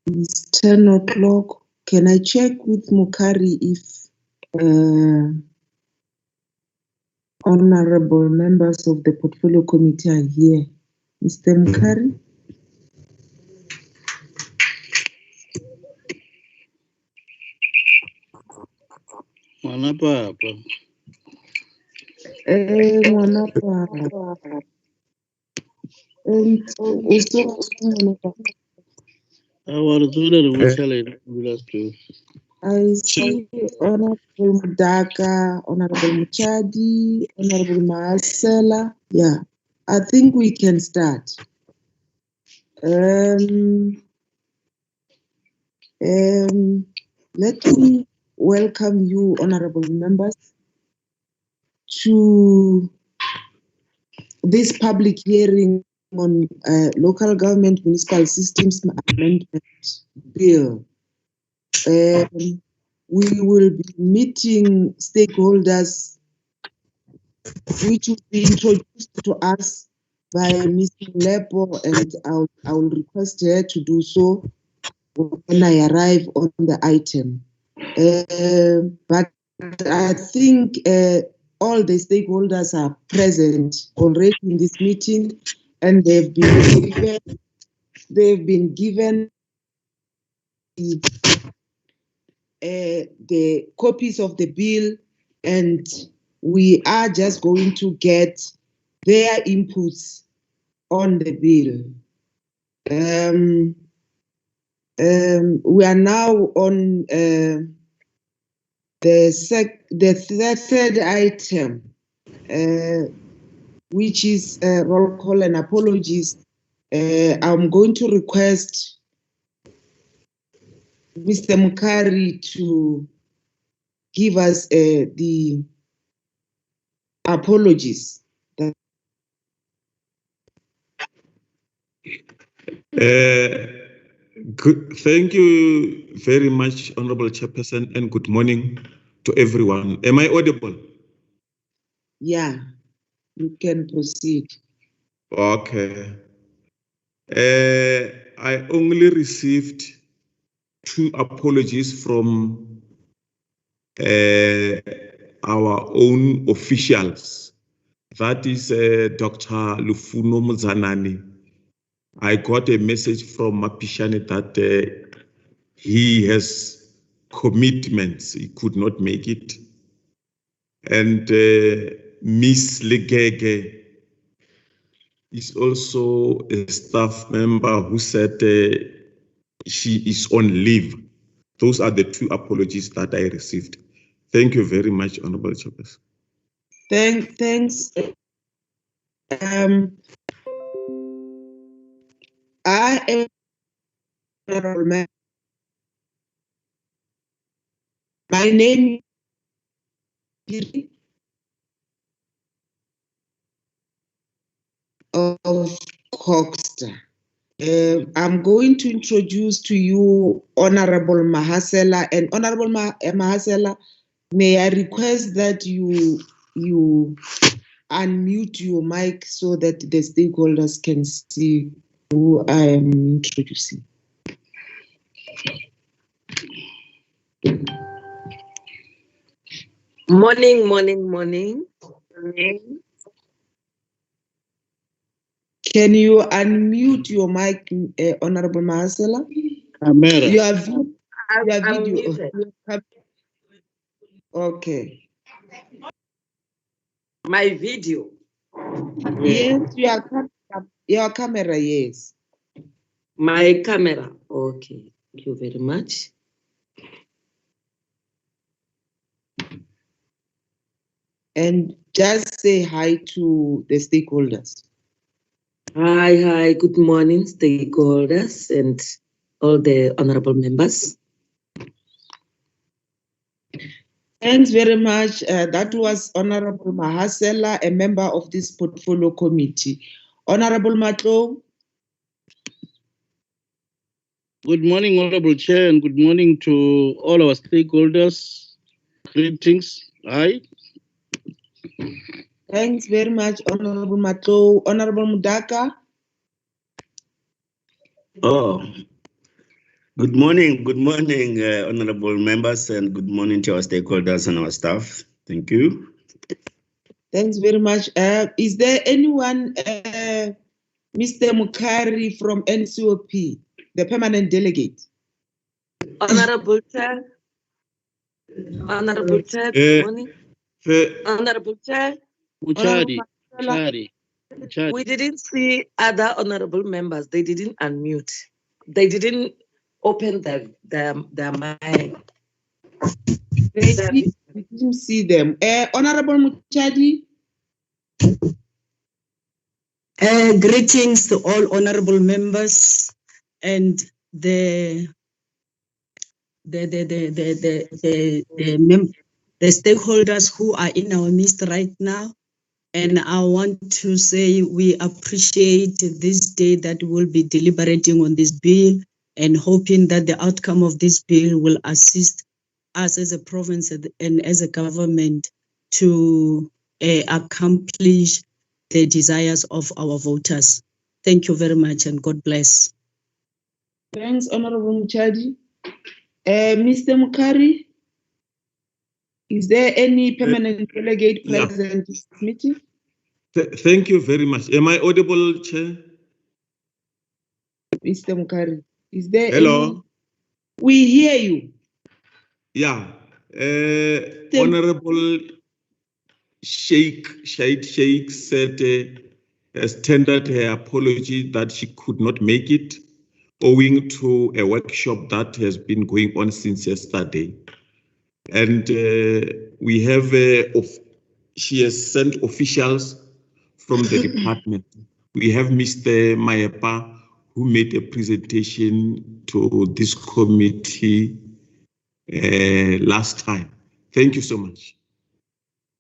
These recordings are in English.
It's 10 o'clock. Can I check with Mukari if honorable members of the portfolio committee are here? Mr. Mukari? Mwanapapa. Mwanapapa. And also, I see Honorable Mudaka, Honorable Muchadi, Honorable Marcela. Yeah, I think we can start. Let me welcome you, honorable members, to this public hearing on local government municipal systems amendment bill. We will be meeting stakeholders, which will be introduced to us by Mr. Lepo, and I will request her to do so when I arrive on the item. But I think all the stakeholders are present already in this meeting, and they've been given the copies of the bill, and we are just going to get their inputs on the bill. We are now on the third item, which is roll call and apologies. I'm going to request Mr. Mukari to give us the apologies. Thank you very much, Honorable Chairperson, and good morning to everyone. Am I audible? Yeah, you can proceed. Okay. I only received 2 apologies from our own officials. That is Dr. Lufuno Muzanani. I got a message from Mapishane that he has commitments, he could not make it. And Miss Legege is also a staff member who said she is on leave. Those are the 2 apologies that I received. Thank you very much, Honorable Chairperson. Thanks. I am my name of Coxter. I'm going to introduce to you Honorable Mahasela, and Honorable Mahasela, may I request that you unmute your mic so that the stakeholders can see who I am introducing. Morning. Can you unmute your mic, Honorable Mahasela? Camera. You have video. Okay. My video. Yes, your camera, yes. My camera. Okay. Thank you very much. And just say hi to the stakeholders. Hi. Good morning, stakeholders and all the honorable members. Thanks very much. That was Honorable Mahasela, a member of this portfolio committee. Honorable Matlo. Good morning, Honorable Chair, and good morning to all our stakeholders. Greetings. Hi. Thanks very much, Honorable Matlo. Honorable Mudaka. Oh, good morning, honorable members, and good morning to our stakeholders and our staff. Thank you. Thanks very much. Is there anyone, Mr. Mukari from NCOP, the permanent delegate? Honorable Chair. Honorable Chair, good morning. Honorable Chair. Muchari. We didn't see other honorable members. They didn't unmute. They didn't open their mic. We didn't see them. Honorable Muchadi. Greetings to all honorable members and the stakeholders who are in our midst right now. And I want to say we appreciate this day that we'll be deliberating on this bill and hoping that the outcome of this bill will assist us as a province and as a government to accomplish the desires of our voters. Thank you very much and God bless. Thanks, Honorable Muchadi. Mr. Mukari, is there any permanent delegate present in this meeting? Thank you very much. Am I audible, Chair? Mr. Mukari, is there Hello? We hear you. Yeah. Honorable Sheikh said has tendered her apology that she could not make it owing to a workshop that has been going on since yesterday. And we have, she has sent officials from the department. We have Mr. Mayepa, who made a presentation to this committee last time. Thank you so much.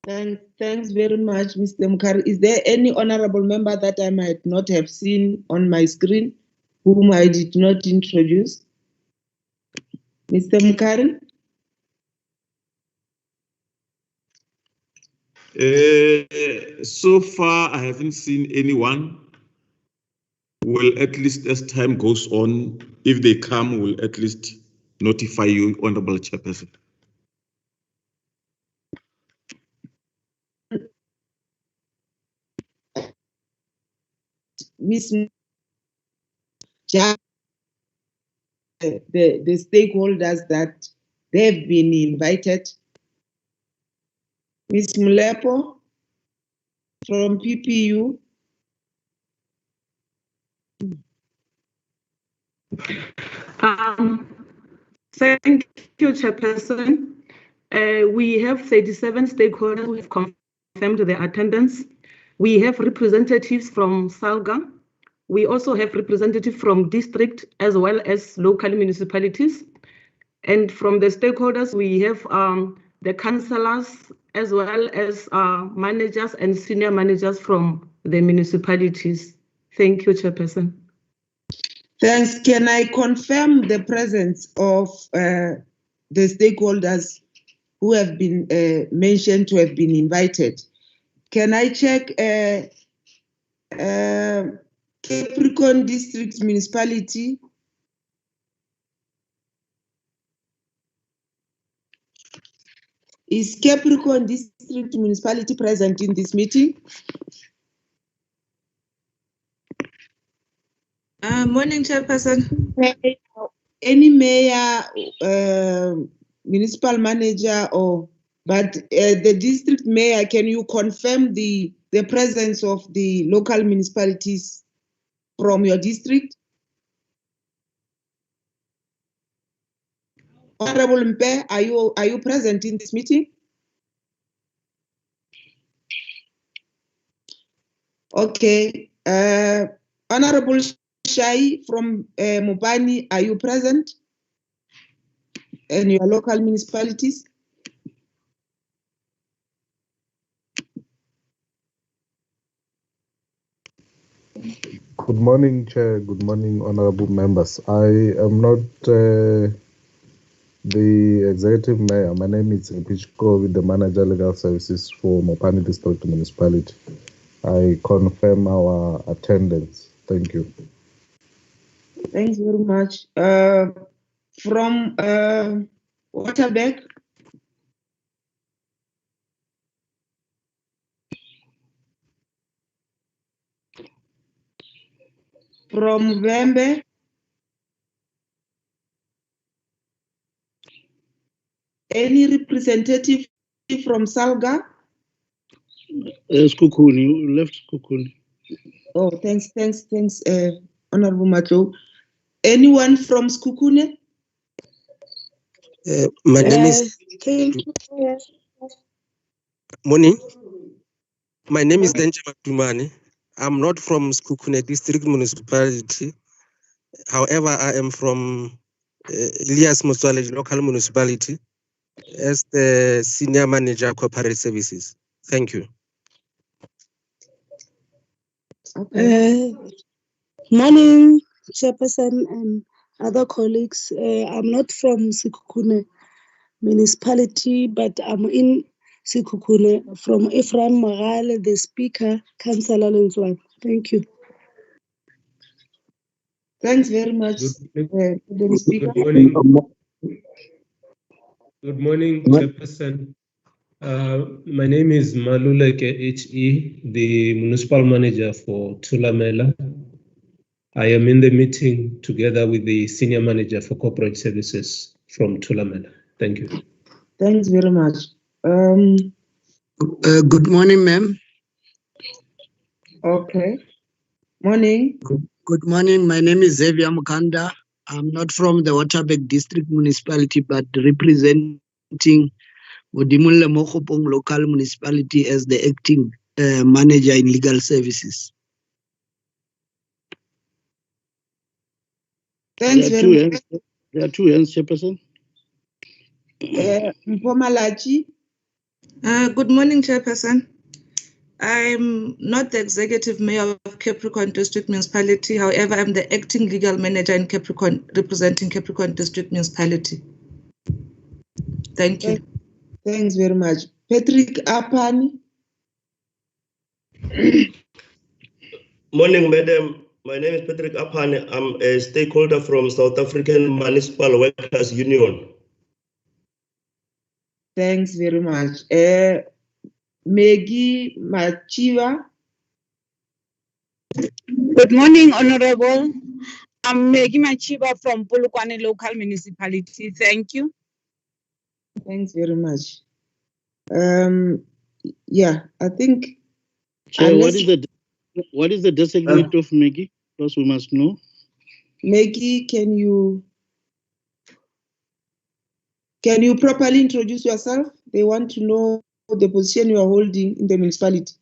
Thanks very much, Mr. Mukari. Is there any honorable member that I might not have seen on my screen whom I did not introduce? Mr. Mukari? So far, I haven't seen anyone. Well, at least as time goes on, if they come, we'll at least notify you, Honorable Chairperson. Miss the stakeholders that they've been invited. Ms. Mulepo from PPU. Thank you, Chairperson. We have 37 stakeholders who have confirmed their attendance. We have representatives from SALGA. We also have representatives from district as well as local municipalities. And from the stakeholders, we have the councillors as well as managers and senior managers from the municipalities. Thank you, Chairperson. Thanks. Can I confirm the presence of the stakeholders who have been mentioned to have been invited? Can I check Capricorn District Municipality? Is Capricorn District Municipality present in this meeting? Morning, Chairperson. Any mayor, municipal manager, but the district mayor, can you confirm the presence of the local municipalities from your district? Honorable Mpe, are you present in this meeting? Okay. Honorable Shai from Mubani, are you present? And your local municipalities? Good morning, Chair. Good morning, honorable members. I am not the executive mayor. My name is Pichko, with the manager legal services for Mopani District Municipality. I confirm our attendance. Thank you. Thanks very much. From Waterbeck. From Vembe. Any representative from Salga? Skukuni, you left Skukuni. Oh, thanks, Honorable Matlo. Anyone from Skukune? My name is Morning. My name is Denja Matumani. I'm not from Skukune District Municipality. However, I am from Elias Muswale Local Municipality as the Senior Manager Corporate Services. Thank you. Morning, Chairperson and other colleagues. I'm not from Sekhukhune Municipality, but I'm in Sekhukhune from Ephraim Magale, the Speaker, Councillor Lenzwan. Thank you. Thanks very much, the Speaker. Good morning. Good morning, Chairperson. My name is Maluleke H.E., the Municipal Manager for Thulamela. I am in the meeting together with the Senior Manager for Corporate Services from Thulamela. Thank you. Thanks very much. Good morning, ma'am. Okay. Morning. Good morning. My name is Xavier Mukanda. I'm not from the Waterbeck District Municipality, but representing Wodimulle Mokopong Local Municipality as the acting manager in legal services. Thanks very much. There are two hands, Chairperson. Mpomalachi. Good morning, Chairperson. I'm not the executive mayor of Capricorn District Municipality. However, I'm the acting legal manager in Capricorn, representing Capricorn District Municipality. Thank you. Thanks very much. Patrick Apani. Morning, madam. My name is Patrick Apani. I'm a stakeholder from South African Municipal Workers Union. Thanks very much. Maggie Machiva. Good morning, Honorable. I'm Maggie Machiva from Polokwane Local Municipality. Thank you. Thanks very much. Yeah, I think. Chair, what is the designate of Maggie? Because we must know. Maggie, can you properly introduce yourself? They want to know the position you are holding in the municipality.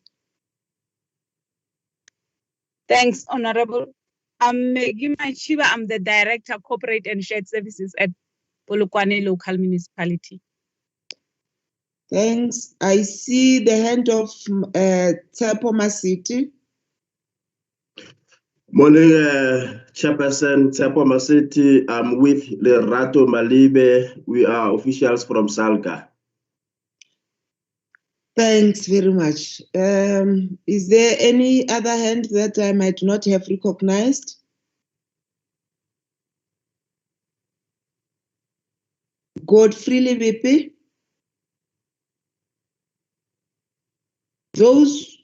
Thanks, Honorable. I'm Maggie Machiva. I'm the Director, Corporate and Shared Services at Polokwane Local Municipality. Thanks. I see the hand of Tshepo Masiti. Morning, Chairperson Tshepo Masiti. I'm with Lerato Malibe. We are officials from Salga. Thanks very much. Is there any other hand that I might not have recognized? Godfrey Lebepe. Those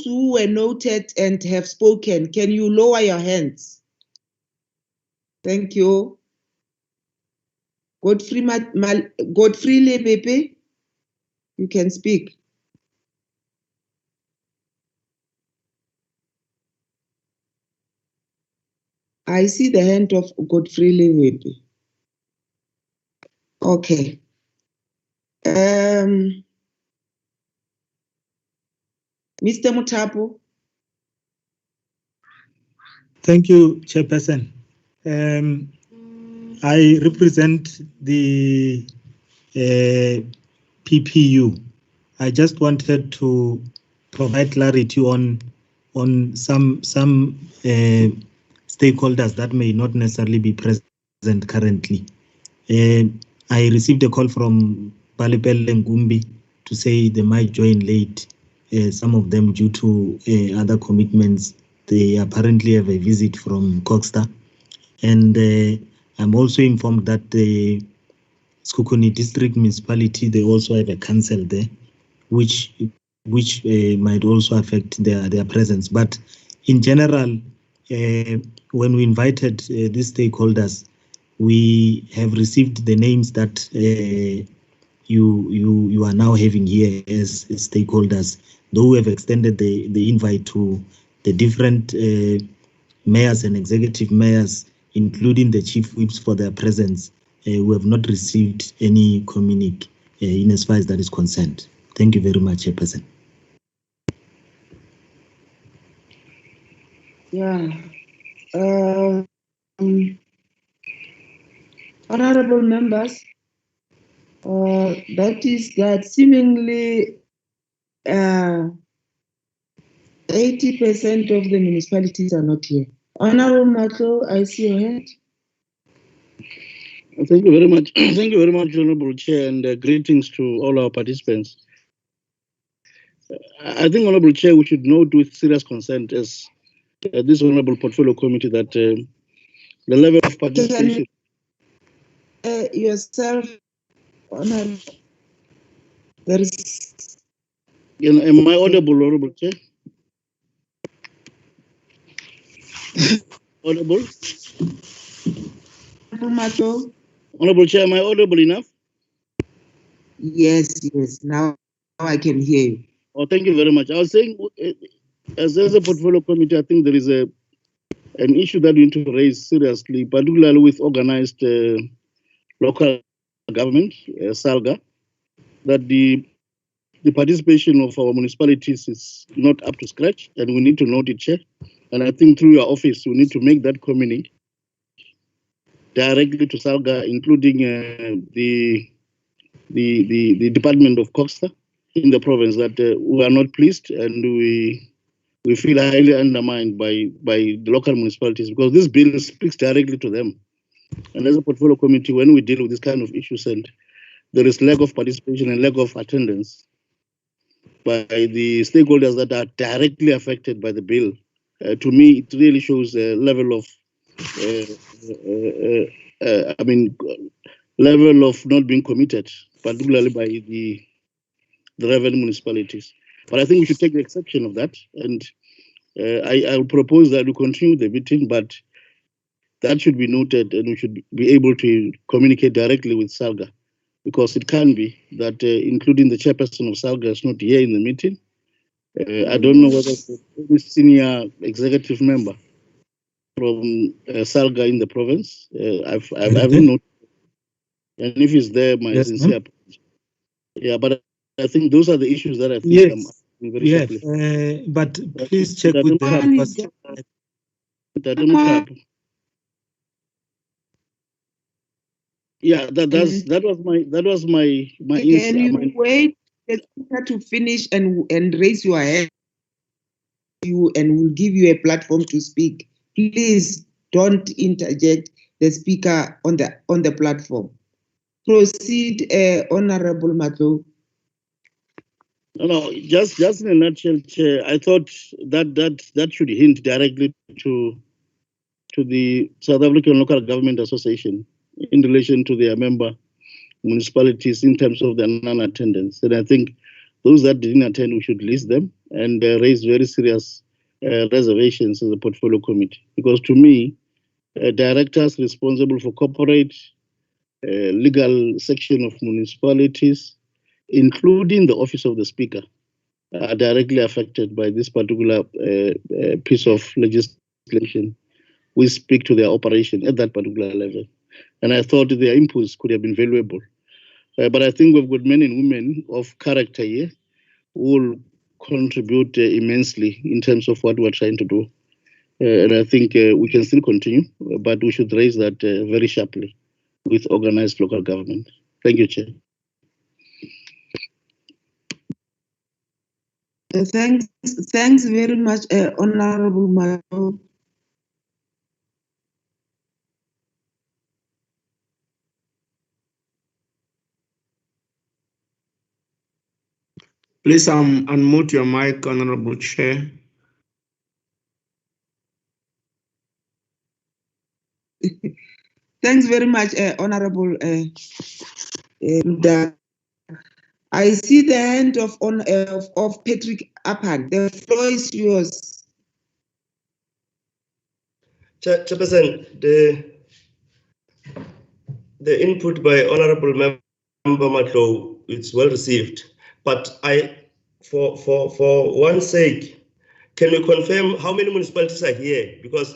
who were noted and have spoken, can you lower your hands? Thank you. Godfrey Lebepe, you can speak. I see the hand of Godfrey Lebepe. Okay. Mr. Mutapo. Thank you, Chairperson. I represent the PPU. I just wanted to provide clarity on some stakeholders that may not necessarily be present currently. I received a call from Palipel Ngumbi to say they might join late, some of them due to other commitments. They apparently have a visit from Coxstar. And I'm also informed that the Sekhukhune District Municipality, they also have a council there, which might also affect their presence. But in general, when we invited these stakeholders, we have received the names that you are now having here as stakeholders. Though we have extended the invite to the different mayors and executive mayors, including the chief whips for their presence, we have not received any communique in as far as that is concerned. Thank you very much, Chairperson. Yeah. Honorable members, that is that seemingly 80% of the municipalities are not here. Honorable Matlo, I see your hand. Thank you very much. Thank you very much, Honorable Chair, and greetings to all our participants. I think, Honorable Chair, we should note with serious concern as this Honorable Portfolio Committee that the level of participation. Yourself, Honorable. There is. Am I audible, Honorable Chair? Audible? Honorable Chair, am I audible enough? Yes. Now I can hear you. Oh, thank you very much. I was saying, as a portfolio committee, I think there is an issue that we need to raise seriously, particularly with organized local government, SALGA, that the participation of our municipalities is not up to scratch, and we need to note it, Chair. And I think through your office, we need to make that communique directly to SALGA, including the Department of Costa in the province, that we are not pleased and we feel highly undermined by the local municipalities, because this bill speaks directly to them. And as a portfolio committee, when we deal with this kind of issues and there is lack of participation and lack of attendance by the stakeholders that are directly affected by the bill, to me, it really shows a level of, level of not being committed, particularly by the relevant municipalities. But I think we should take the exception of that, and I will propose that we continue the meeting, but that should be noted, and we should be able to communicate directly with SALGA, because it can be that including the chairperson of SALGA is not here in the meeting. I don't know whether any senior executive member from SALGA in the province. I haven't noticed. And if he's there, my sincere apology. Yeah, but I think those are the issues that I think I'm asking very sharply. But please check with them. Yeah, that was my Can you wait the speaker to finish and raise your hand, and we'll give you a platform to speak. Please don't interject the speaker on the platform. Proceed, Honorable Matlo. No, just in a nutshell, Chair, I thought that should hint directly to the South African Local Government Association in relation to their member municipalities in terms of their non-attendance. And I think those that didn't attend, we should list them and raise very serious reservations as a portfolio committee. Because to me, directors responsible for corporate legal section of municipalities, including the office of the speaker, are directly affected by this particular piece of legislation. We speak to their operation at that particular level. And I thought their inputs could have been valuable. But I think we've got men and women of character here who will contribute immensely in terms of what we're trying to do. And I think we can still continue, but we should raise that very sharply with organized local government. Thank you, Chair. Thanks very much, Honorable Matlo. Please unmute your mic, Honorable Chair. Thanks very much, Honorable I see the hand of Patrick Apan. The floor is yours. Chairperson, the input by Honorable Member Matlow is well received, but for one's sake, can we confirm how many municipalities are here? Because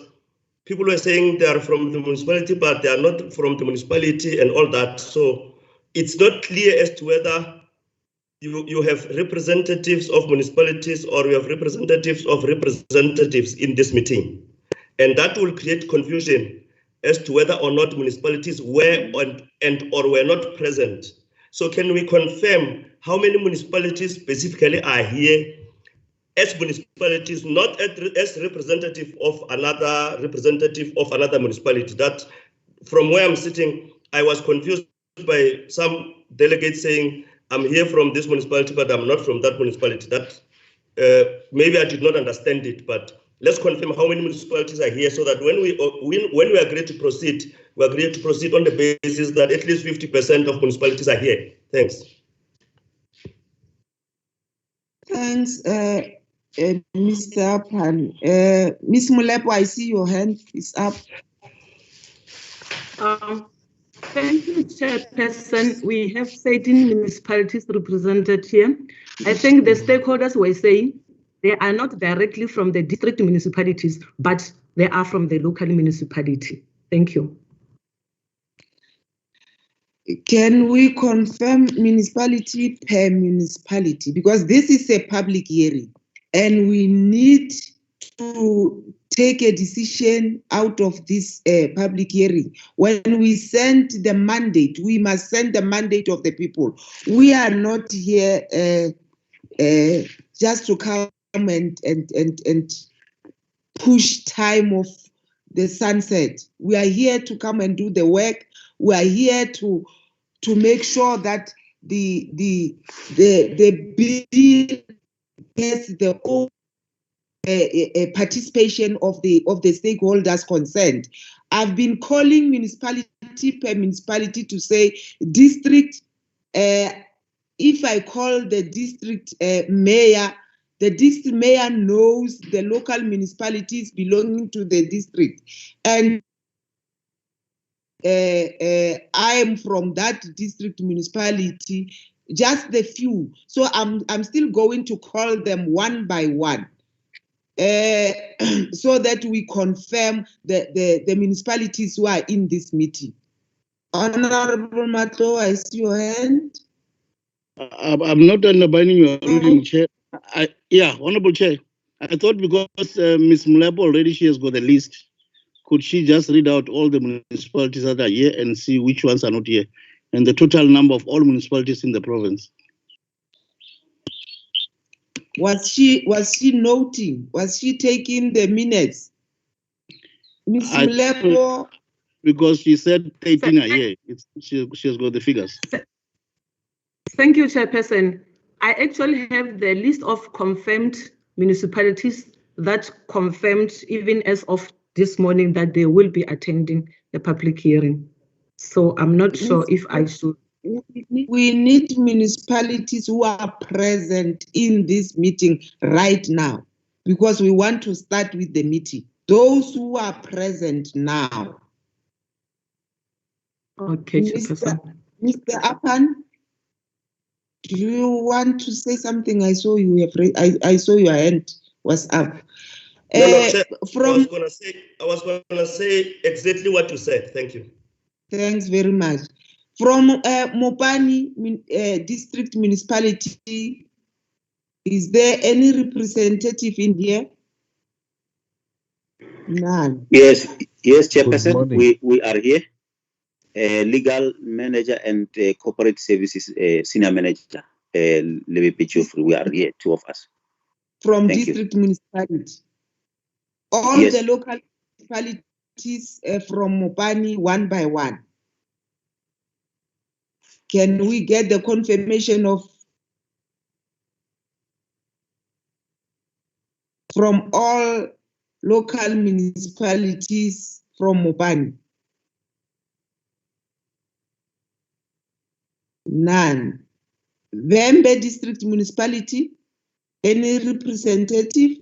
people were saying they are from the municipality, but they are not from the municipality and all that. So it's not clear as to whether you have representatives of municipalities or you have representatives of representatives in this meeting. And that will create confusion as to whether or not municipalities were and or were not present. So can we confirm how many municipalities specifically are here as municipalities, not as representative of another municipality? That from where I'm sitting, I was confused by some delegates saying, I'm here from this municipality, but I'm not from that municipality. That maybe I did not understand it, but let's confirm how many municipalities are here so that when we agree to proceed, we agree to proceed on the basis that at least 50% of municipalities are here. Thanks. Thanks, Mr. Apan. Ms. Mulepo, I see your hand is up. Thank you, Chairperson. We have 13 municipalities represented here. I think the stakeholders were saying they are not directly from the district municipalities, but they are from the local municipality. Thank you. Can we confirm municipality per municipality? Because this is a public hearing and we need to take a decision out of this public hearing. When we send the mandate, we must send the mandate of the people. We are not here just to come and push time of the sunset. We are here to come and do the work. We are here to make sure that the bill gets the participation of the stakeholders concerned. I've been calling municipality per municipality to say district. If I call the district mayor, the district mayor knows the local municipalities belonging to the district, and I am from that district municipality, just the few. So I'm still going to call them one by one, so that we confirm the municipalities who are in this meeting. Honorable Mato, I see your hand. I'm not undermining your ruling, Chair. Honorable Chair. I thought because Ms. Mulepo already she has got the list, could she just read out all the municipalities that are here and see which ones are not here, and the total number of all municipalities in the province? Was she noting? Was she taking the minutes? Ms. Mulepo? Because she said 13 are here. She has got the figures. Thank you, Chairperson. I actually have the list of confirmed municipalities that confirmed even as of this morning that they will be attending the public hearing. So I'm not sure if I should. We need municipalities who are present in this meeting right now, because we want to start with the meeting. Those who are present now. Okay, Mr. Apan, do you want to say something? I saw you have I saw your hand was up. No, Chair, I was gonna say exactly what you said. Thank you. Thanks very much. From Mopani district municipality, is there any representative in here? None. Yes, Chairperson, we are here. Legal manager and corporate services senior manager, Levi Pichufri, we are here, two of us. From district municipality. All the local municipalities from Mopani one by one. Can we get the confirmation of from all local municipalities from Mopani? None. Vembe District Municipality, any representative?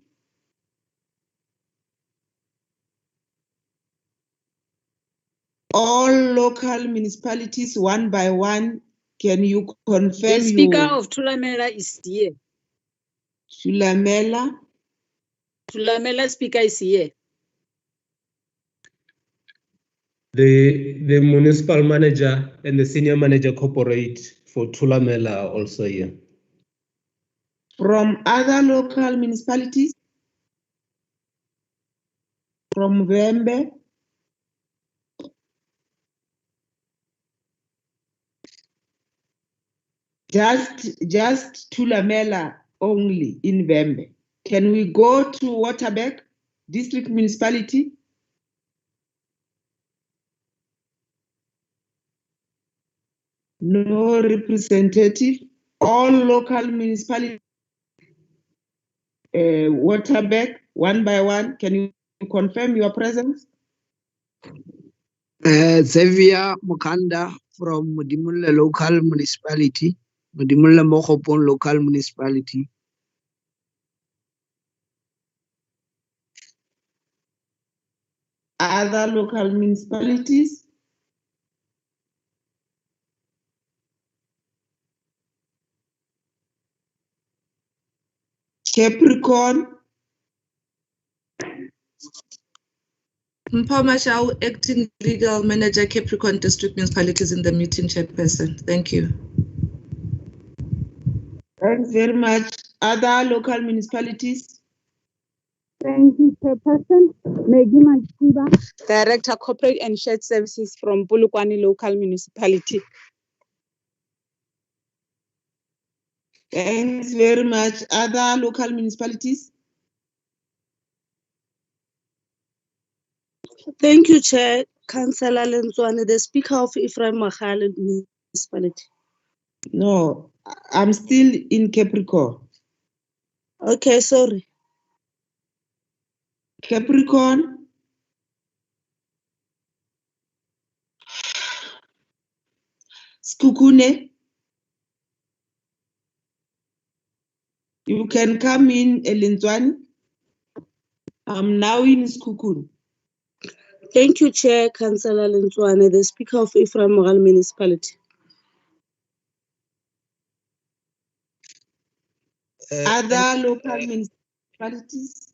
All local municipalities, one by one, can you confirm? The Speaker of Thulamela is here. Thulamela? Thulamela Speaker is here. The municipal manager and the senior manager corporate for Thulamela are also here. From other local municipalities? From Vembe? Just Thulamela only in Vembe. Can we go to Waterberg District Municipality? No representative. All local municipalities, Waterberg, one by one. Can you confirm your presence? Xavier Mukanda from Mudimulle local municipality, Mudimulle Mokopon local municipality. Other local municipalities? Capricorn? Mpomashau, acting legal manager, Capricorn District Municipalities in the meeting, Chairperson. Thank you. Thanks very much. Other local municipalities? Thank you, Chairperson. Maggie Machiba, Director Corporate and Shared Services from Polokwane Local Municipality. Thanks very much. Other local municipalities? Thank you, Chair. Councillor Lenzwane, the Speaker of Ephraim Mahale Municipality. No, I'm still in Capricorn. Okay, sorry. Capricorn? Skukune? You can come in, Lenzwane. I'm now in Skukune. Thank you, Chair. Councillor Lenzwane, the Speaker of Ephraim Mahale Municipality. Other local municipalities?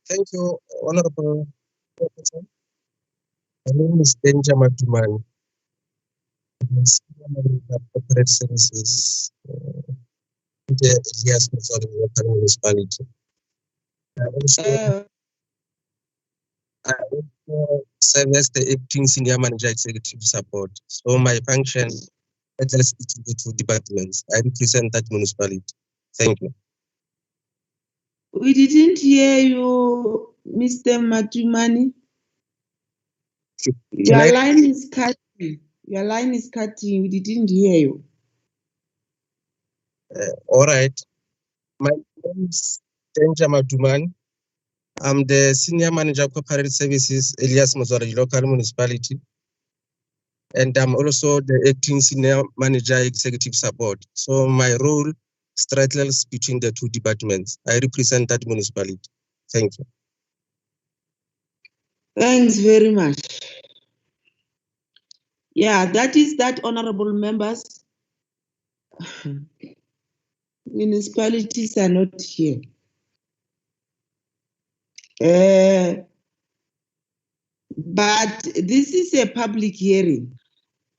Thank you, Honorable President. My name is Denja Matumani. I'm Senior Manager of Corporate Services in the Elias local municipality. I also serve as the acting senior manager executive support. So my function addresses the two departments. I represent that municipality. Thank you. We didn't hear you, Mr. Matumani. Your line is cutting. Your line is cutting. We didn't hear you. All right. My name is Denja Matumani. I'm the Senior Manager of Corporate Services, Elias Mozoraj Local Municipality. And I'm also the Acting Senior Manager Executive Support. So my role straddles between the two departments. I represent that municipality. Thank you. Thanks very much. Yeah, that is that, honorable members. Municipalities are not here. But this is a public hearing.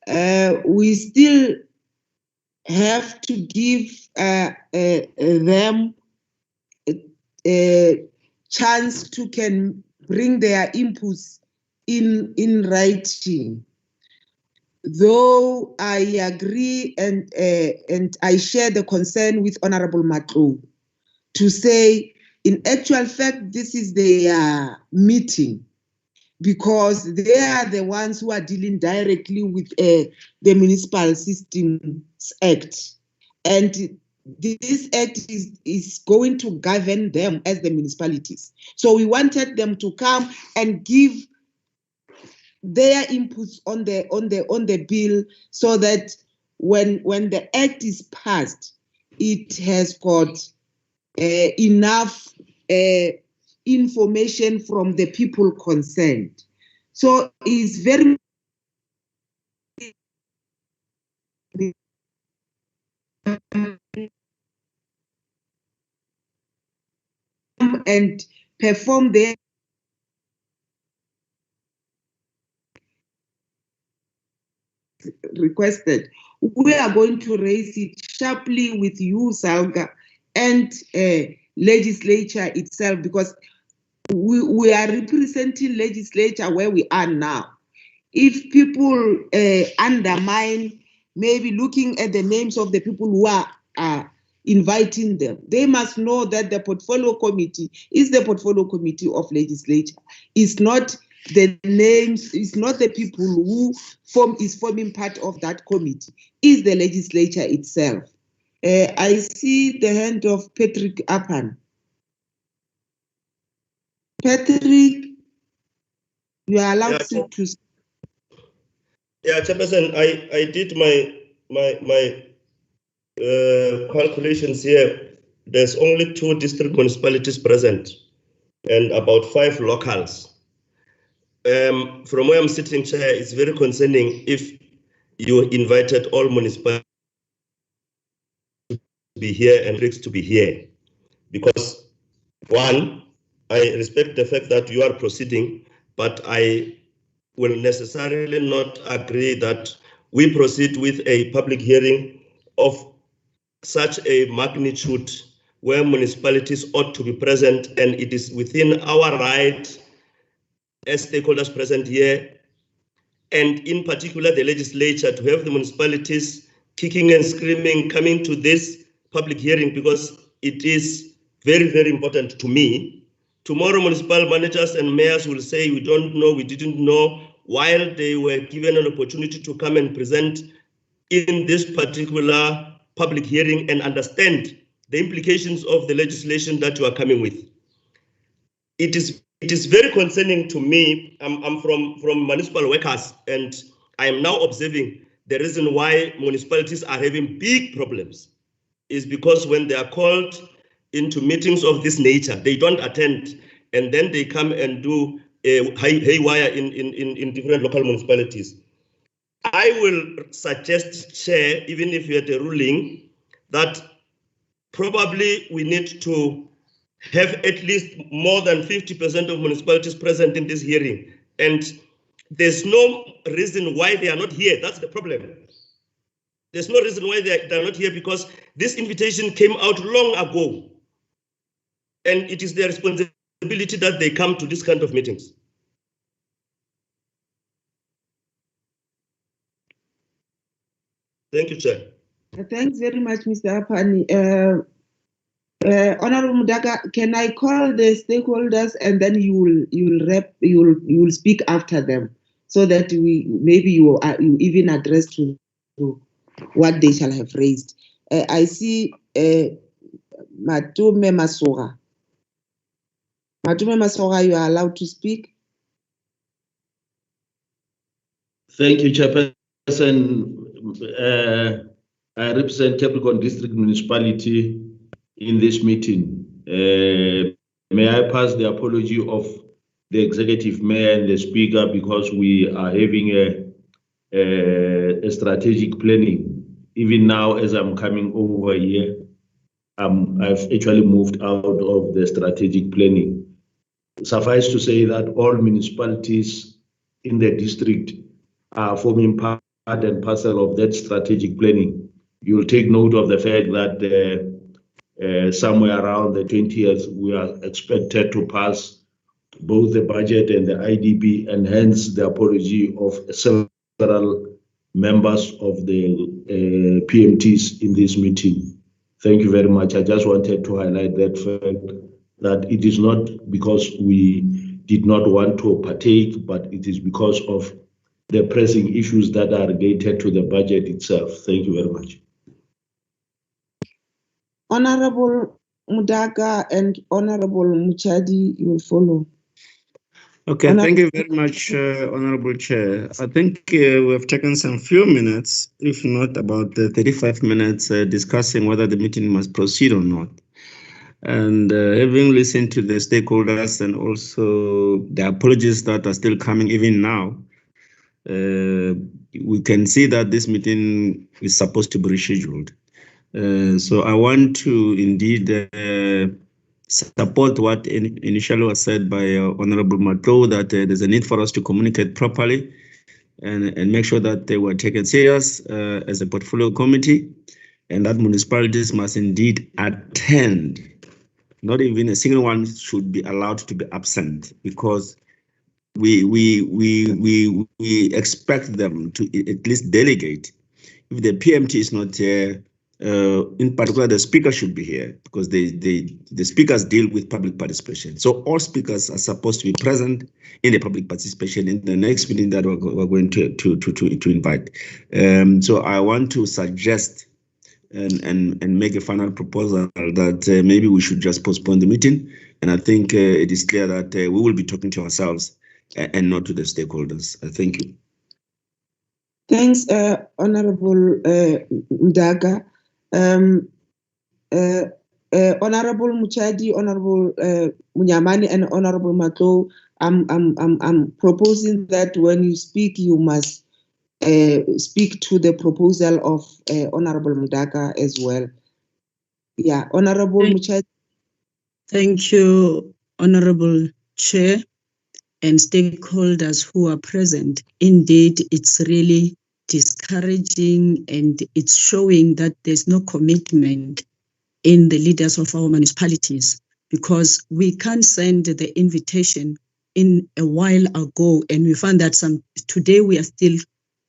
We still have to give them a chance to can bring their inputs in writing. Though I agree and I share the concern with Honorable Matlo to say, in actual fact, this is their meeting, because they are the ones who are dealing directly with the Municipal Systems Act. And this act is going to govern them as the municipalities. So we wanted them to come and give their inputs on the bill, so that when the act is passed, it has got enough information from the people concerned. So it's very and perform their requested. We are going to raise it sharply with you, Salga, and legislature itself, because we are representing legislature where we are now. If people undermine, maybe looking at the names of the people who are inviting them, they must know that the portfolio committee is the portfolio committee of legislature. It's not the names, it's not the people who is forming part of that committee, it's the legislature itself. I see the hand of Patrick Apan. Patrick, you are allowed to speak. Yeah, Chairperson, I did my calculations here. There's only 2 district municipalities present and about 5 locals. From where I'm sitting, Chair, it's very concerning if you invited all municipalities to be here and districts to be here. Because, one, I respect the fact that you are proceeding, but I will necessarily not agree that we proceed with a public hearing of such a magnitude where municipalities ought to be present, and it is within our right as stakeholders present here, and in particular the legislature, to have the municipalities kicking and screaming coming to this public hearing, because it is very, very important to me. Tomorrow municipal managers and mayors will say we don't know, we didn't know, while they were given an opportunity to come and present in this particular public hearing and understand the implications of the legislation that you are coming with. It is very concerning to me. I'm from municipal workers, and I am now observing the reason why municipalities are having big problems is because when they are called into meetings of this nature, they don't attend, and then they come and do a haywire in different local municipalities. I will suggest, Chair, even if you had a ruling, that probably we need to have at least more than 50% of municipalities present in this hearing. And there's no reason why they are not here. That's the problem. There's no reason why they are not here, because this invitation came out long ago. And it is their responsibility that they come to this kind of meetings. Thank you, Chair. Thanks very much, Mr. Apani. Honorable Mudaga, can I call the stakeholders and then you will speak after them, so that maybe you even address to what they shall have raised. I see Matume Masoga. Matume Masoga, you are allowed to speak. Thank you, Chairperson. I represent Capricorn District Municipality in this meeting. May I pass the apology of the Executive Mayor and the Speaker, because we are having a strategic planning. Even now, as I'm coming over here, I've actually moved out of the strategic planning. Suffice to say that all municipalities in the district are forming part and parcel of that strategic planning. You'll take note of the fact that somewhere around the 20th, we are expected to pass both the budget and the IDP, and hence the apology of several members of the PMTs in this meeting. Thank you very much. I just wanted to highlight that fact, that it is not because we did not want to partake, but it is because of the pressing issues that are related to the budget itself. Thank you very much. Honorable Mudaga and Honorable Muchadi, you will follow. Okay, thank you very much, Honorable Chair. I think we have taken some few minutes, if not about 35 minutes, discussing whether the meeting must proceed or not. And having listened to the stakeholders and also the apologies that are still coming even now, we can see that this meeting is supposed to be rescheduled. So I want to indeed support what initially was said by Honorable Mato, that there's a need for us to communicate properly and make sure that they were taken serious as a portfolio committee, and that municipalities must indeed attend. Not even a single one should be allowed to be absent, because we expect them to at least delegate. If the PMT is not here, in particular, the speaker should be here, because the speakers deal with public participation. So all speakers are supposed to be present in the public participation in the next meeting that we're going to invite. So I want to suggest and make a final proposal that maybe we should just postpone the meeting. And I think it is clear that we will be talking to ourselves and not to the stakeholders. Thank you. Thanks, Honorable Mdaga. Honorable Muchadi, Honorable Munyamani, and Honorable Mato, I'm proposing that when you speak, you must speak to the proposal of Honorable Mdaga as well. Yeah, Honorable Muchadi. Thank you, Honorable Chair and stakeholders who are present. Indeed, it's really discouraging, and it's showing that there's no commitment in the leaders of our municipalities, because we can't send the invitation in a while ago, and we found that today we are still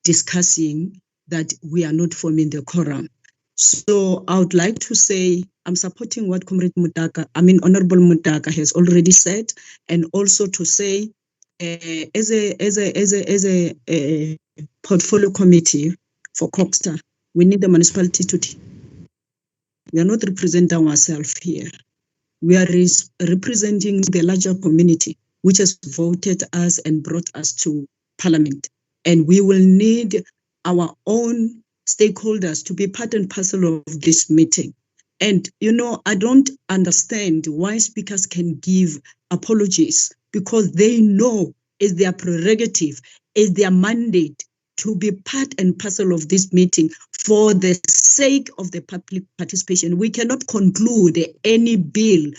discussing that we are not forming the quorum. So I would like to say I'm supporting what Honorable Mutaka has already said, and also to say as a portfolio committee for Coxstar, we need the municipality to. We are not representing ourselves here. We are representing the larger community, which has voted us and brought us to Parliament. And we will need our own stakeholders to be part and parcel of this meeting. And, I don't understand why speakers can give apologies, because they know it's their prerogative, it's their mandate to be part and parcel of this meeting for the sake of the public participation. We cannot conclude any bill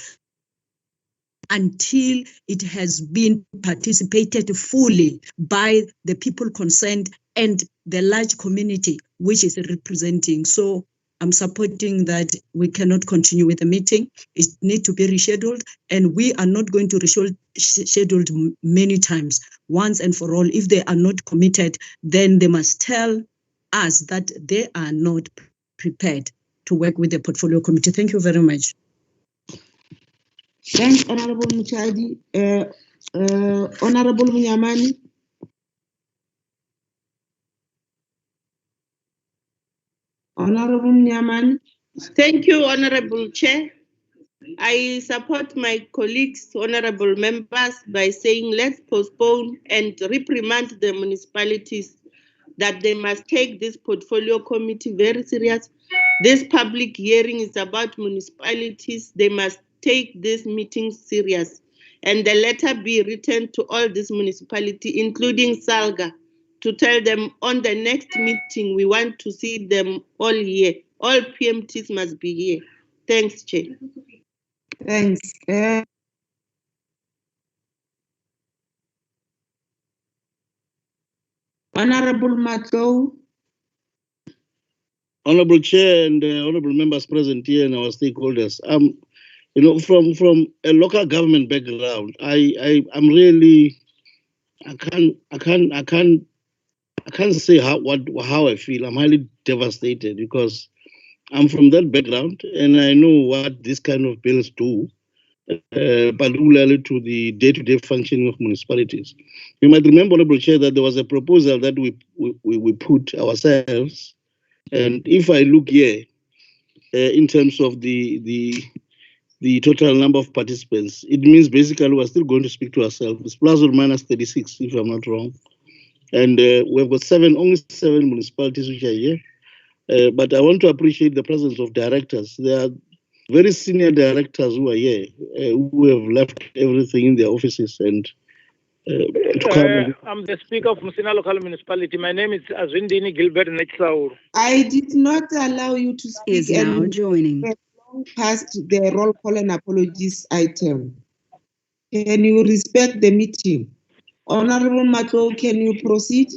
until it has been participated fully by the people concerned and the large community which is representing. So I'm supporting that we cannot continue with the meeting. It needs to be rescheduled, and we are not going to reschedule many times. Once and for all, if they are not committed, then they must tell us that they are not prepared to work with the portfolio committee. Thank you very much. Thanks, Honorable Muchadi. Honorable Munyamani. Honorable Munyamani. Thank you, Honorable Chair. I support my colleagues, honorable members, by saying let's postpone and reprimand the municipalities that they must take this portfolio committee very serious. This public hearing is about municipalities. They must take this meeting serious. And the letter be written to all these municipalities, including Salga, to tell them on the next meeting, we want to see them all here. All PMTs must be here. Thanks, Chair. Thanks. Honorable Mato. Honorable Chair and honorable members present here and our stakeholders. From a local government background, I'm really I can't say how I feel. I'm highly devastated because I'm from that background and I know what this kind of bills do, particularly to the day-to-day functioning of municipalities. You might remember, Honorable Chair, that there was a proposal that we put ourselves, and if I look here in terms of the the total number of participants. It means basically we're still going to speak to ourselves. It's plus or minus 36, if I'm not wrong. And we've got only seven municipalities which are here. But I want to appreciate the presence of directors. There are very senior directors who are here, who have left everything in their offices and to come. I'm the speaker of Musina local municipality. My name is Azwindini Gilbert Nechsaur. I did not allow you to speak Is now joining. Past the roll call and apologies item. Can you respect the meeting? Honorable Mato, can you proceed?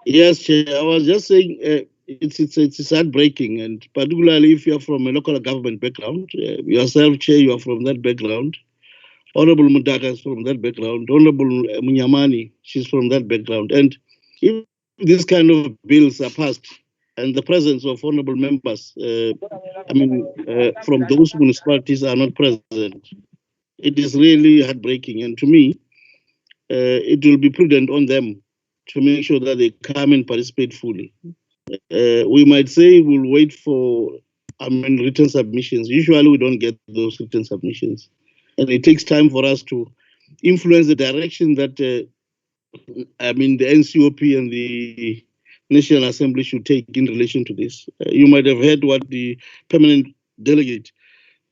Yes, Chair. I was just saying it's heartbreaking, and particularly if you're from a local government background. Yourself, Chair, you are from that background. Honorable Mudaka is from that background. Honorable Munyamani, she's from that background. And if these kind of bills are passed and the presence of honorable members, from those municipalities are not present, it is really heartbreaking. And to me, it will be prudent on them to make sure that they come and participate fully. We might say we'll wait for written submissions. Usually we don't get those written submissions. And it takes time for us to influence the direction that the NCOP and the National Assembly should take in relation to this. You might have heard what the permanent delegate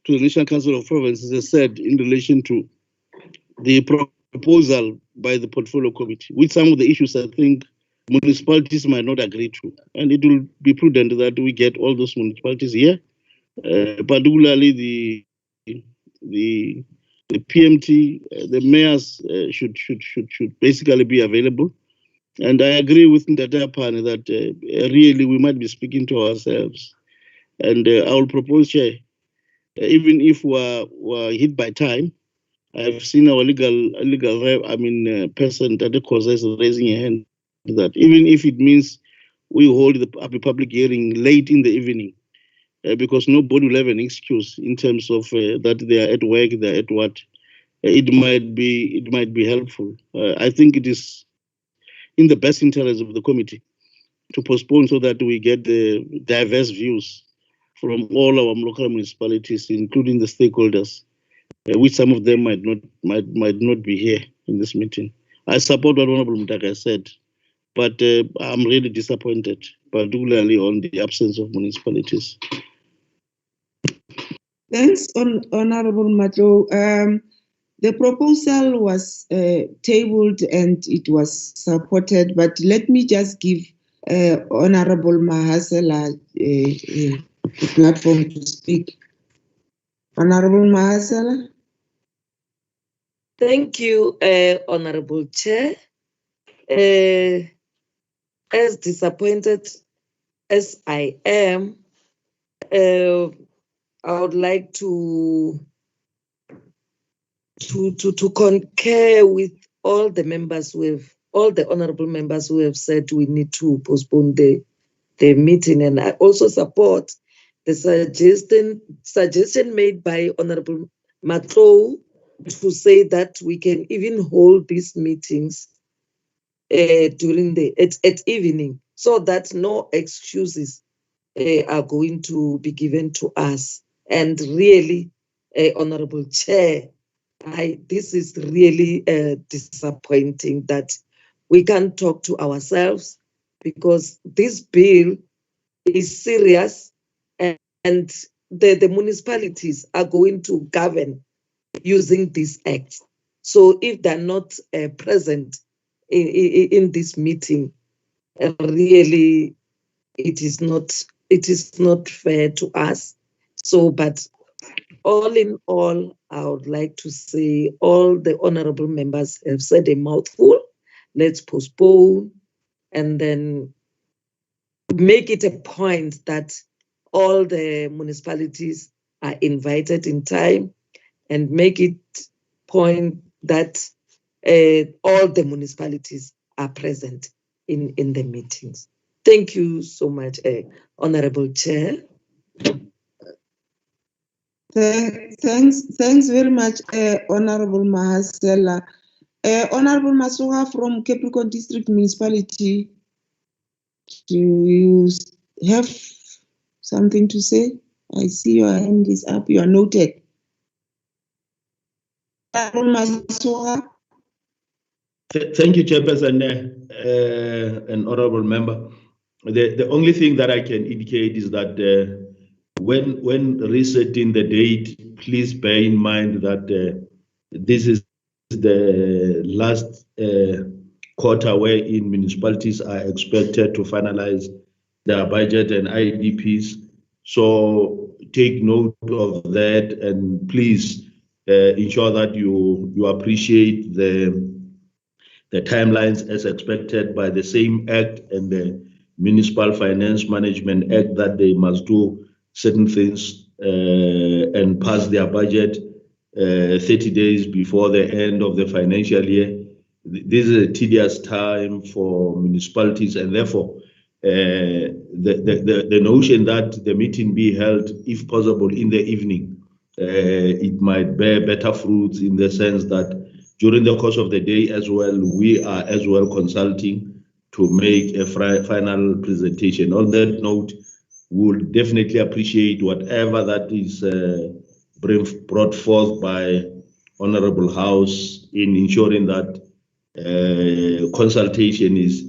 to the National Council of Provinces has said in relation to the proposal by the Portfolio Committee, with some of the issues I think municipalities might not agree to. And it will be prudent that we get all those municipalities here, particularly the PMT, the mayors should basically be available. And I agree with Ndata Pane that really we might be speaking to ourselves. And I will propose, Chair, even if we're hit by time, I've seen our person that causes raising a hand that even if it means we hold the public hearing late in the evening, because nobody will have an excuse in terms of that they are at work, they're at what. It might be helpful. I think it is in the best interest of the committee to postpone so that we get the diverse views from all our local municipalities, including the stakeholders, which some of them might not be here in this meeting. I support what Honorable Mutaka said, but I'm really disappointed, particularly on the absence of municipalities. Thanks, Honorable Mato. The proposal was tabled and it was supported, but let me just give Honorable Mahasela a platform to speak. Honorable Mahasela. Thank you, Honorable Chair. As disappointed as I am, I would like to concur with all the members all the honorable members who have said we need to postpone the meeting, and I also support the suggestion made by Honorable Mato to say that we can even hold these meetings during at evening, so that no excuses are going to be given to us. And really, Honorable Chair, this is really disappointing that we can't talk to ourselves, because this bill is serious, and the municipalities are going to govern using this act. So if they're not present in this meeting, really it is not fair to us. So, but all in all, I would like to say all the honorable members have said a mouthful. Let's postpone and then make it a point that all the municipalities are invited in time, and make it point that all the municipalities are present in the meetings. Thank you so much, Honorable Chair. Thanks very much, Honorable Mahasela. Honorable Masuga from Capricorn District Municipality, do you have something to say? I see your hand is up. You are noted. Thank you, Chairperson and Honorable Member. The only thing that I can indicate is that when resetting the date, please bear in mind that this is the last quarter wherein municipalities are expected to finalize their budget and IDPs. So take note of that, and please ensure that you appreciate the timelines as expected by the same Act and the Municipal Finance Management Act, that they must do certain things and pass their budget 30 days before the end of the financial year. This is a tedious time for municipalities, and therefore the notion that the meeting be held, if possible, in the evening, it might bear better fruits, in the sense that during the course of the day as well, we are as well consulting to make a final presentation. On that note, we will definitely appreciate whatever that is brought forth by Honorable House in ensuring that consultation is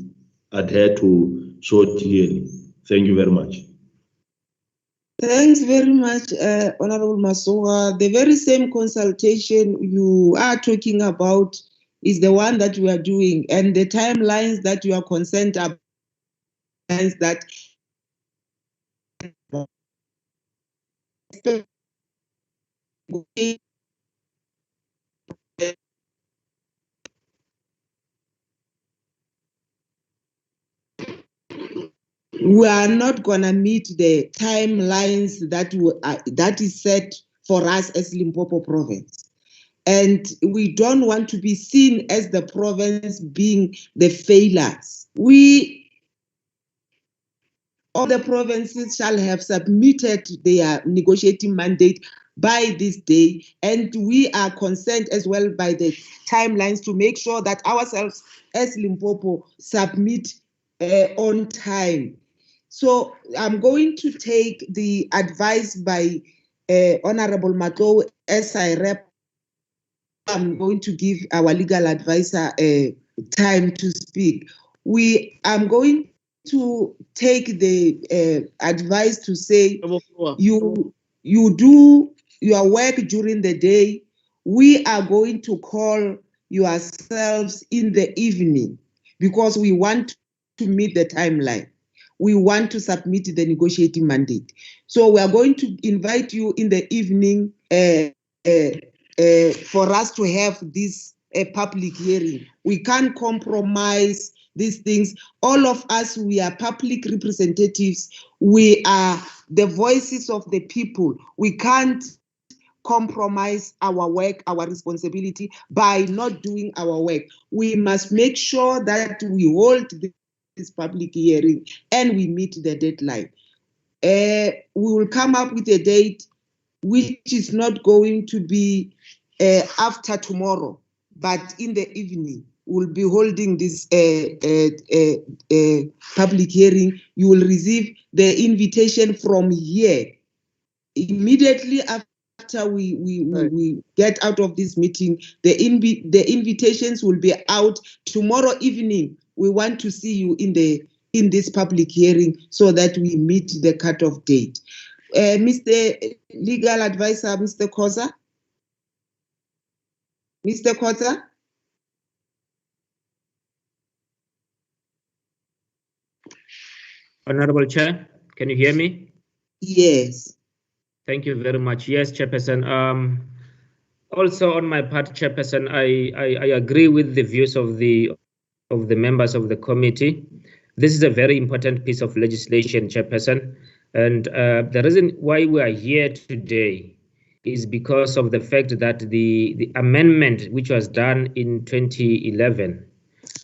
adhered to so clearly. Thank you very much. Thanks very much, Honorable Masoga. The very same consultation you are talking about is the one that we are doing, and the timelines that you are concerned about, that we are not going to meet the timelines that is set for us as Limpopo province. And we don't want to be seen as the province being the failures. All the provinces shall have submitted their negotiating mandate by this day, and we are concerned as well by the timelines to make sure that ourselves as Limpopo submit on time. So I'm going to take the advice by Honorable Matlo as I rep. I'm going to give our legal advisor time to speak. I'm going to take the advice to say you do your work during the day. We are going to call yourselves in the evening because we want to meet the timeline. We want to submit the negotiating mandate. So we are going to invite you in the evening for us to have this public hearing. We can't compromise these things. All of us, we are public representatives. We are the voices of the people. We can't compromise our work, our responsibility by not doing our work. We must make sure that we hold this public hearing and we meet the deadline. We will come up with a date which is not going to be after tomorrow, but in the evening. We'll be holding this public hearing. You will receive the invitation from here. Immediately after we get out of this meeting, the invitations will be out tomorrow evening. We want to see you in this public hearing so that we meet the cutoff date. Mr. Legal Advisor, Mr. Khoza. Mr. Khoza? Honorable Chair, can you hear me? Yes. Thank you very much. Yes, Chairperson. Also on my part, Chairperson, I agree with the views of the members of the committee. This is a very important piece of legislation, Chairperson. And the reason why we are here today is because of the fact that the amendment which was done in 2011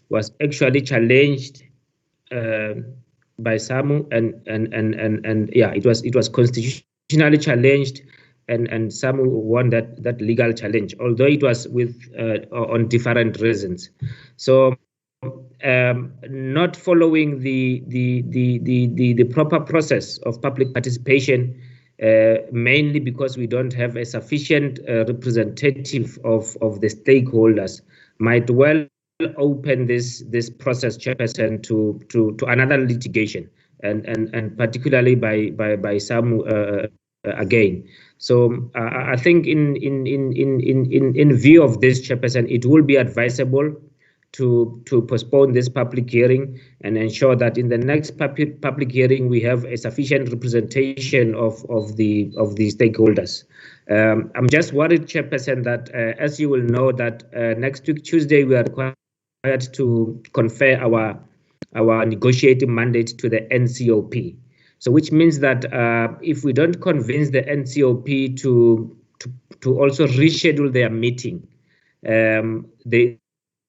was actually challenged by SAMU, and yeah, it was constitutionally challenged, and SAMU won that legal challenge, although it was with on different reasons. So not following the proper process of public participation mainly because we don't have a sufficient representative of the stakeholders, might well open this process, Chairperson, to another litigation, and particularly by some again. So I think in view of this, Chairperson, it will be advisable to postpone this public hearing and ensure that in the next public hearing we have a sufficient representation of the stakeholders. I'm just worried, Chairperson, that as you will know that next week Tuesday we are required to confer our negotiating mandate to the NCOP. So which means that if we don't convince the NCOP to also reschedule their meeting,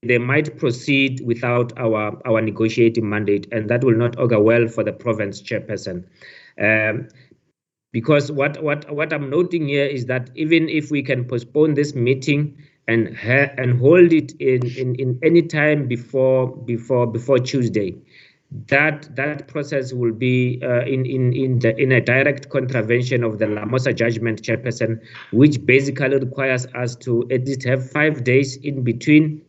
they might proceed without our negotiating mandate, and that will not augur well for the province, Chairperson. Because what I'm noting here is that even if we can postpone this meeting and hold it in any time before Tuesday, that process will be in a direct contravention of the Lamosa judgment, Chairperson, which basically requires us to at least have 5 days in between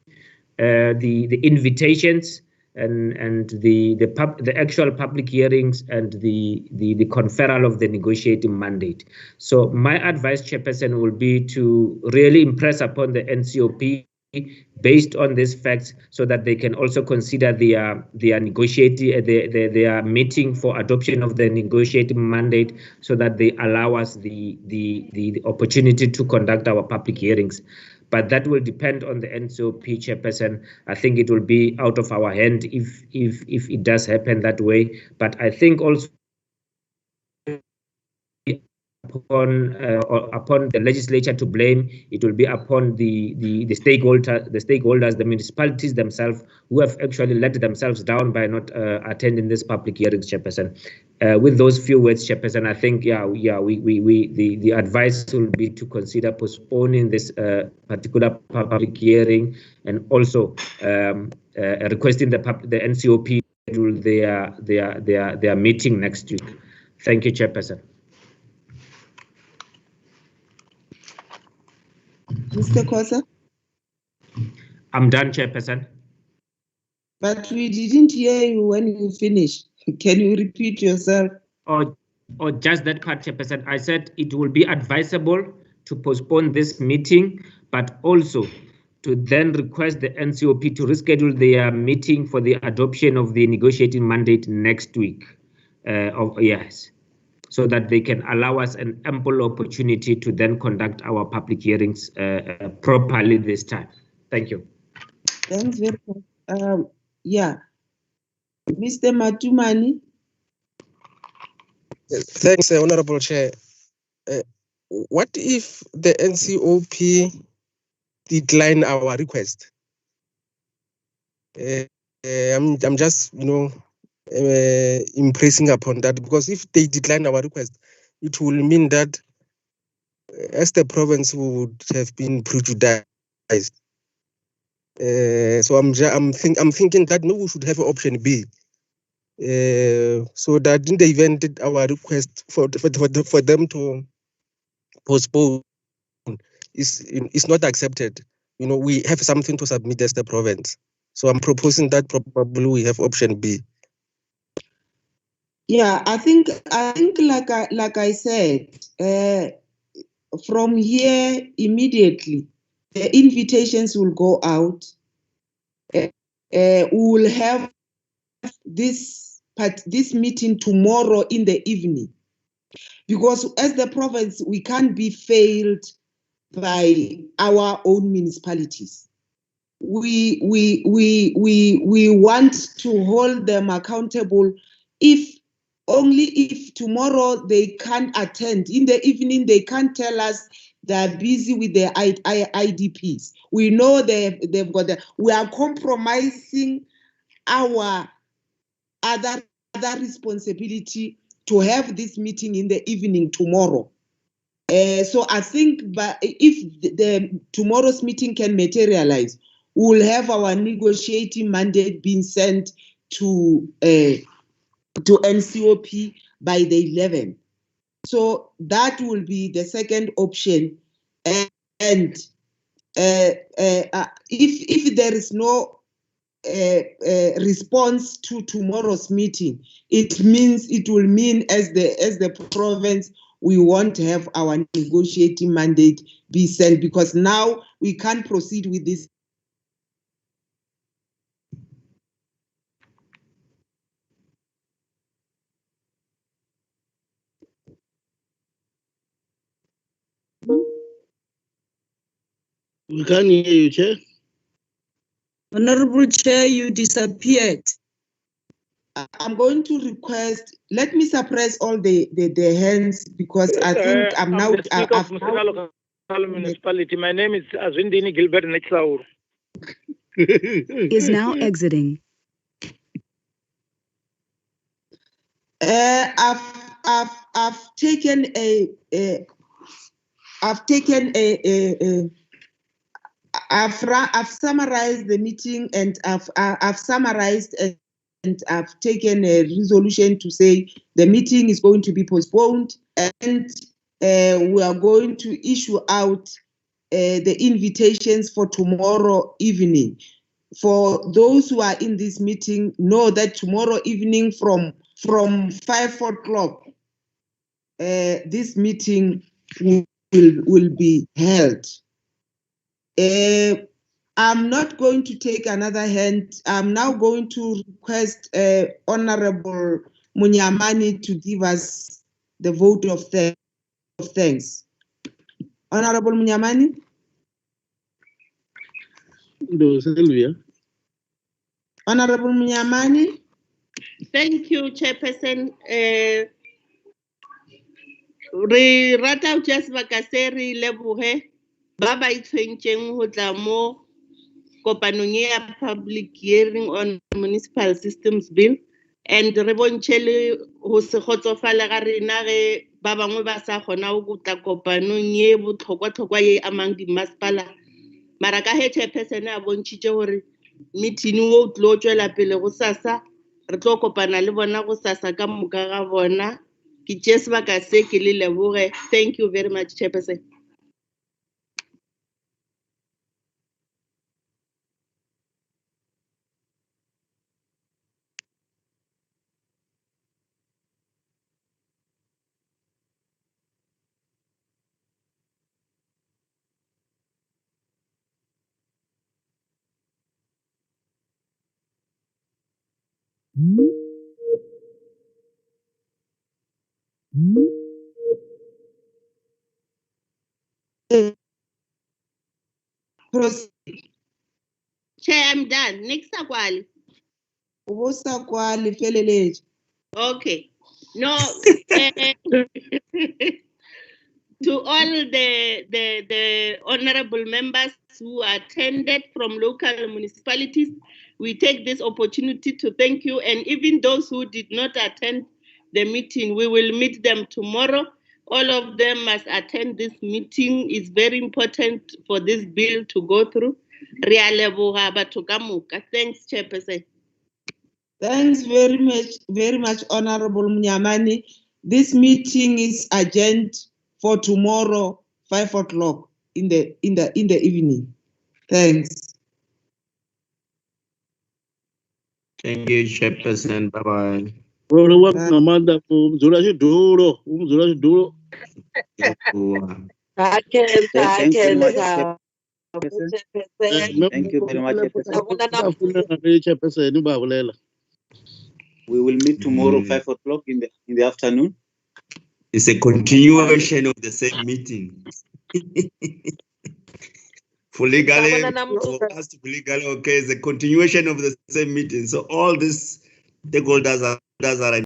the invitations and the actual public hearings and the conferral of the negotiating mandate. So my advice, Chairperson, will be to really impress upon the NCOP based on these facts, so that they can also consider their negotiating their meeting for adoption of the negotiating mandate, so that they allow us the opportunity to conduct our public hearings. But that will depend on the NCOP, Chairperson. I think it will be out of our hand if it does happen that way. But I think also upon the legislature to blame, it will be upon the stakeholders, the municipalities themselves, who have actually let themselves down by not attending this public hearings, Chairperson. With those few words, Chairperson, I think the advice will be to consider postponing this particular public hearing, and also requesting the NCOP to their meeting next week. Thank you, Chairperson. Mr. Kosa? I'm done, Chairperson. But we didn't hear you when you finished. Can you repeat yourself? Or just that part, Chairperson. I said it will be advisable to postpone this meeting, but also to then request the NCOP to reschedule their meeting for the adoption of the negotiating mandate next week. Yes. So that they can allow us an ample opportunity to then conduct our public hearings properly this time. Thank you. Thanks very much. Yeah. Mr. Matumani? Thanks, Honorable Chair. What if the NCOP decline our request? I'm just, impressing upon that, because if they decline our request, it will mean that as the province would have been prejudiced. So I'm thinking that maybe we should have option B, so that in the event that our request for them to postpone is not accepted, we have something to submit as the province. So I'm proposing that probably we have option B. Yeah, I think like I said, from here immediately, the invitations will go out. We will have this meeting tomorrow in the evening, because as the province, we can't be failed by our own municipalities. We want to hold them accountable. Only if tomorrow they can't attend, in the evening they can't tell us they're busy with their IDPs. We know they've got we are compromising our other responsibility to have this meeting in the evening tomorrow. So I think, but if the tomorrow's meeting can materialize, we'll have our negotiating mandate being sent to NCOP by the 11th. So that will be the second option. And if there is no response to tomorrow's meeting, it will mean as the province we won't have our negotiating mandate be sent, because now we can't proceed with this. We can't hear you, Chair. Honorable Chair, you disappeared. I'm going to request, let me suppress all the hands, because I think I'm now. The Speaker of Musina Local Municipality. My name is Azwindini Gilbert Nexaur. Is now exiting. I've taken I've summarized the meeting, and I've summarized and I've taken a resolution to say the meeting is going to be postponed, and we are going to issue out the invitations for tomorrow evening. For those who are in this meeting, know that tomorrow evening from 5 o'clock, this meeting will be held. I'm not going to take another hand. I'm now going to request Honorable Munyamani to give us the vote of thanks. Honorable Munyamani? Sylvia. Honorable Munyamani? Thank you, Chairperson. Re rata o tšea sebaka se re leboge ba ba itshwentseng go tla mo kopanong ya public hearing on municipal systems bill, and re bontšhe le go se kgotsofala ga rena ge ba bangwe ba sa kgona go tla kopanong ye botlhokwa-tlhokwa ye amang dimmasepala. Mara ka he Chairperson a bontšhitše gore meeting wo o tlo tšwela pele go sasa, re tlo kopana le bona go sasa ka moka ga bona. Ke tšea sebaka se ke le leboge. Thank you very much, Chairperson. Chair, I'm done. Next Akwali. Okay. No. To all the honorable members who attended from local municipalities, we take this opportunity to thank you. And even those who did not attend the meeting, we will meet them tomorrow. All of them must attend this meeting. It's very important for this bill to go through. Thanks, Chairperson. Thanks very much, Honorable Munyamani. This meeting is adjourned for tomorrow, 5 o'clock in the evening. Thanks. Thank you, Chairperson. Bye-bye. Thank you very much, Thank you very much, Chairperson. We will meet tomorrow 5 o'clock in the afternoon. It's a continuation of the same meeting. For us to be legally okay, it's a continuation of the same meeting. So all these stakeholders are